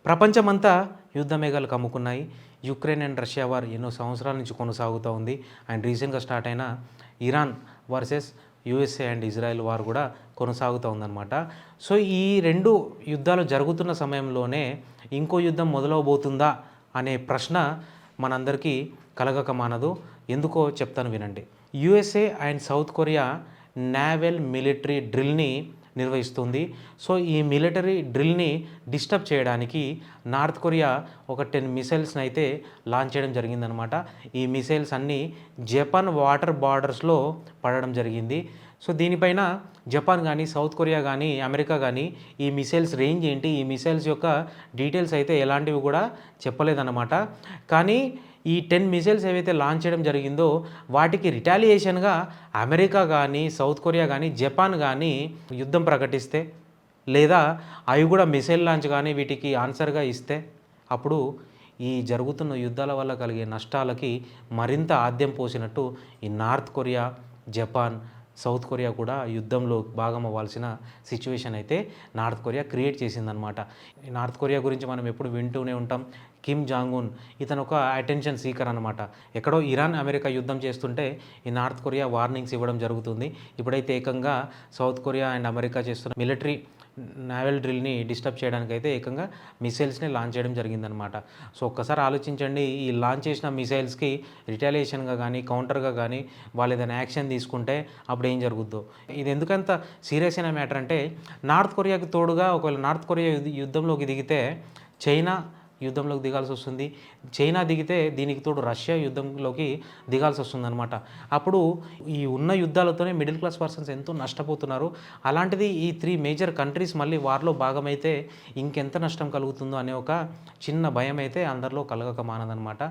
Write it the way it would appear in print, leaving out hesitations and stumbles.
ప్రపంచమంతా యుద్ధ మేఘాలు కమ్ముకున్నాయి. యుక్రెయిన్ అండ్ రష్యా వార్ ఎన్నో సంవత్సరాల నుంచి కొనసాగుతూ ఉంది. అండ్ రీసెంట్‌గా స్టార్ట్ అయిన Iran versus USA and Israel war కూడా కొనసాగుతూ ఉందన్నమాట. సో, ఈ 2 యుద్ధాలు జరుగుతున్న సమయంలోనే ఇంకో యుద్ధం మొదలవబోతుందా అనే ప్రశ్న మనందరికీ కలగక మానదు. ఎందుకో చెప్తాను వినండి. USA and South Korea naval military డ్రిల్‌ని నిర్వహిస్తుంది. సో, ఈ మిలిటరీ డ్రిల్‌ని డిస్టర్బ్ చేయడానికి నార్త్ కొరియా ఒక 10 మిసైల్స్‌ని అయితే లాంచ్ చేయడం జరిగిందనమాట. ఈ మిసైల్స్ అన్నీ జపాన్ వాటర్ బార్డర్స్‌లో పడడం జరిగింది. సో, దీనిపైన జపాన్ గానీ, సౌత్ కొరియా గానీ, అమెరికా గానీ ఈ మిసైల్స్ రేంజ్ ఏంటి, ఈ మిసైల్స్ యొక్క డీటెయిల్స్ అయితే ఎలాంటివి కూడా చెప్పలేదన్నమాట. కానీ ఈ 10 మిసైల్స్ ఏవైతే లాంచ్ చేయడం జరిగిందో వాటికి రిటాలియేషన్‌గా అమెరికా గానీ, సౌత్ కొరియా గానీ, జపాన్ గానీ యుద్ధం ప్రకటిస్తే, లేదా అవి కూడా మిసైల్ లాంచ్ గానీ వీటికి ఆన్సర్‌గా ఇస్తే, అప్పుడు ఈ జరుగుతున్న యుద్ధాల వల్ల కలిగే నష్టాలకి మరింత ఆద్యం పోసినట్టు ఈ north Korea, Japan, south Korea కూడా యుద్ధంలో భాగం అవ్వాల్సిన సిచ్యువేషన్ అయితే నార్త్ కొరియా క్రియేట్ చేసిందనమాట. ఈ నార్త్ కొరియా గురించి మనం ఎప్పుడు వింటూనే ఉంటాం. కిమ్ జాంగ్ ఉన్ ఇతను ఒక అటెన్షన్ సీకర్ అనమాట. ఎక్కడో ఇరాన్, అమెరికా యుద్ధం చేస్తుంటే ఈ నార్త్ కొరియా వార్నింగ్స్ ఇవ్వడం జరుగుతుంది. ఇప్పుడైతే ఏకంగా సౌత్ కొరియా అండ్ అమెరికా చేస్తున్న మిలిటరీ నావల్ డ్రిల్‌ని డిస్టర్బ్ చేయడానికైతే ఏకంగా మిసైల్స్‌ని లాంచ్ చేయడం జరిగిందనమాట. సో, ఒక్కసారి ఆలోచించండి, ఈ లాంచ్ చేసిన మిసైల్స్‌కి రిటాలియేషన్‌గా గానీ, కౌంటర్‌గా గానీ వాళ్ళు ఏదైనా యాక్షన్ తీసుకుంటే అప్పుడు ఏం జరుగుద్దో. ఇది ఎందుకంత సీరియస్ అయిన మ్యాటర్ అంటే, నార్త్ కొరియాకి తోడుగా ఒకవేళ నార్త్ కొరియా యుద్ధంలోకి దిగితే చైనా యుద్ధంలోకి దిగాల్సొస్తుంది. చైనా దిగితే దీనికి తోడు రష్యా యుద్ధంలోకి దిగాల్సొస్తుందనమాట. అప్పుడు ఈ ఉన్న యుద్ధాలతోనే మిడిల్ క్లాస్ పర్సన్స్ ఎంతో నష్టపోతున్నారు. అలాంటిది ఈ 3 మేజర్ కంట్రీస్ మళ్ళీ వార్‌లో భాగమైతే ఇంకెంత నష్టం కలుగుతుందో అనే ఒక చిన్న భయమైతే అందరిలో కలగక మానదనమాట.